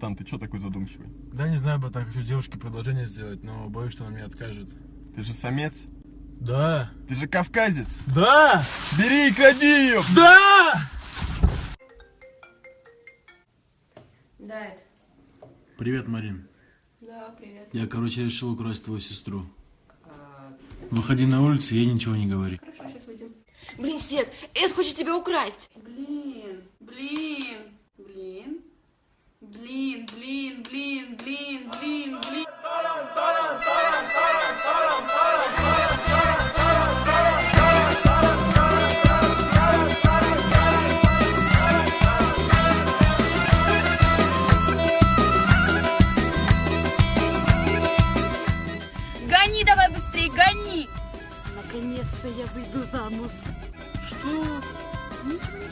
братан, ты что такой задумчивый? Да не знаю, братан, хочу девушке предложение сделать, но боюсь, что она мне откажет. Ты же самец? Да. Ты же кавказец? Да! Бери и кради ее! Да! Да, это. Привет, Марин. Да, привет. Я, решил украсть твою сестру. Выходи на улицу, ей ничего не говори. Хорошо, сейчас выйдем. Блин, Свет, Эд хочет тебя украсть. Блин. Гони давай быстрее, гони. Наконец-то я выйду замуж. Что? Ничего.